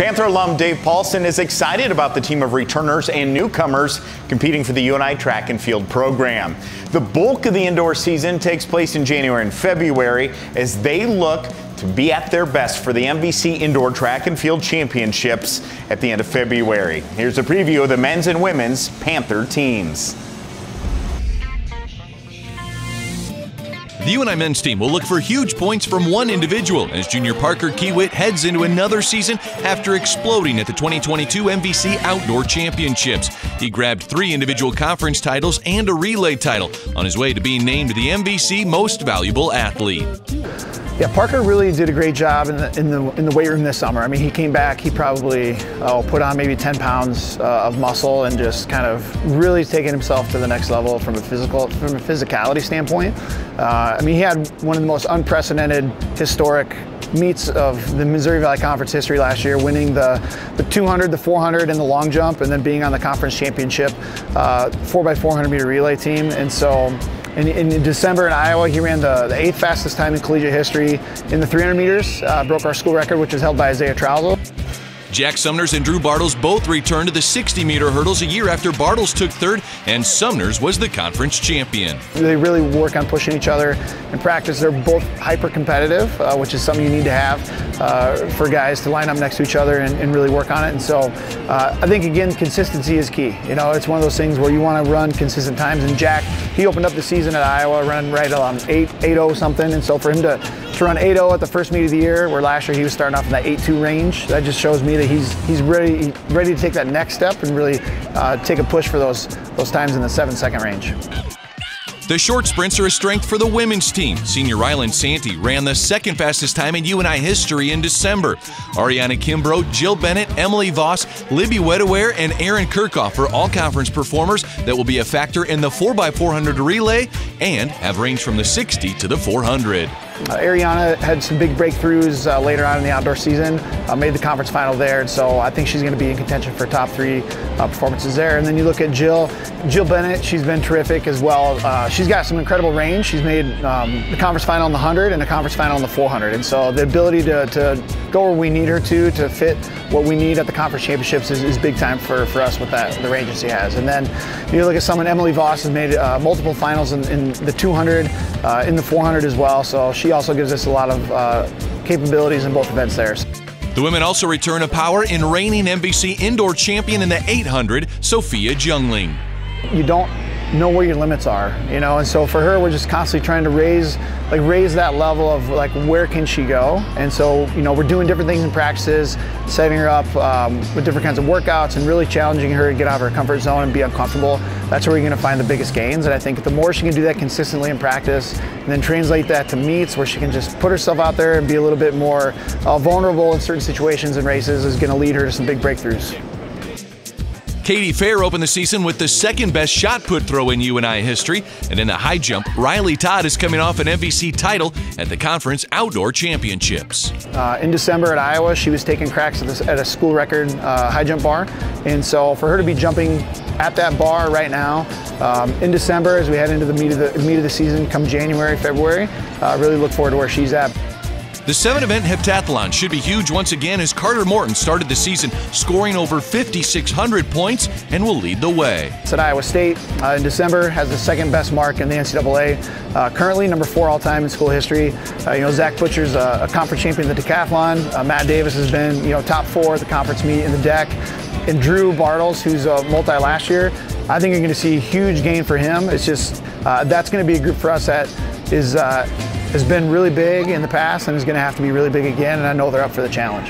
Panther alum Dave Paulsen is excited about the team of returners and newcomers competing for the UNI track and field program. The bulk of the indoor season takes place in January and February as they look to be at their best for the MVC Indoor Track and Field Championships at the end of February. Here's a preview of the men's and women's Panther teams. The UNI men's team will look for huge points from one individual as junior Parker Kiewit heads into another season after exploding at the 2022 MVC Outdoor Championships. He grabbed 3 individual conference titles and a relay title on his way to being named the MVC Most Valuable Athlete. Yeah, Parker really did a great job in the weight room this summer. I mean, he came back, he probably put on maybe 10 pounds of muscle and just kind of really taken himself to the next level from a physicality standpoint. I mean, he had one of the most unprecedented, historic meets of the Missouri Valley Conference history last year, winning the 200, the 400, and the long jump, and then being on the conference championship 4x400 meter relay team. And so in December in Iowa, he ran the 8th fastest time in collegiate history in the 300 meters, broke our school record, which was held by Isaiah Trousel. Jack Sumners and Drew Bartles both returned to the 60-meter hurdles a year after Bartles took 3rd and Sumners was the conference champion. They really work on pushing each other in practice. They're both hyper-competitive, which is something you need to have for guys to line up next to each other and really work on it. And so I think, again, consistency is key. You know, it's one of those things where you want to run consistent times. And Jack, he opened up the season at Iowa running right on 8.0 something. And so for him to run 8.0 at the first meet of the year, where last year he was starting off in that 8.2 range, that just shows me that he's ready to take that next step and really take a push for those times in the 7-second range. The short sprints are a strength for the women's team. Senior Ryland Santee ran the 2nd fastest time in UNI history in December. Ariana Kimbrough, Jill Bennett, Emily Voss, Libby Wedewear, and Erin Kirchhoff are all conference performers that will be a factor in the 4x400 relay and have ranged from the 60 to the 400. Ariana had some big breakthroughs later on in the outdoor season, made the conference final there, and so I think she's going to be in contention for top 3 performances there. And then you look at Jill Bennett, she's been terrific as well. She's got some incredible range. She's made the conference final in the 100 and the conference final in the 400, and so the ability to go where we need her to fit what we need at the conference championships is big time for us with the range she has. And then you look at someone, Emily Voss has made multiple finals in the 200, in the 400 as well, so she also gives us a lot of capabilities in both events there. The women also return a power in reigning MVC indoor champion in the 800, Sophia Jungling. You don't know where your limits are, you know, and so for her, we're just constantly trying to raise that level of where can she go. And so, you know, we're doing different things in practices, setting her up with different kinds of workouts and really challenging her to get out of her comfort zone and be uncomfortable. That's where you're going to find the biggest gains. And I think the more she can do that consistently in practice and then translate that to meets where she can just put herself out there and be a little bit more vulnerable in certain situations and races is going to lead her to some big breakthroughs. Katie Fair opened the season with the 2nd best shot put throw in UNI history, and in the high jump, Riley Todd is coming off an MVC title at the Conference Outdoor Championships. In December at Iowa, she was taking cracks at a school record high jump bar, and so for her to be jumping at that bar right now in December as we head into the meat of the season come January, February, really look forward to where she's at. The 7-event heptathlon should be huge once again as Carter Morton started the season scoring over 5,600 points and will lead the way. It's at Iowa State in December, has the 2nd best mark in the NCAA. Currently number 4 all-time in school history. You know, Zach Butcher's a conference champion in the decathlon. Matt Davis has been, you know, top 4 at the conference meet in the deck. And Drew Bartles, who's a multi last year, I think you're going to see a huge gain for him. It's just that's going to be a group for us that has been really big in the past and is going to have to be really big again, and I know they're up for the challenge.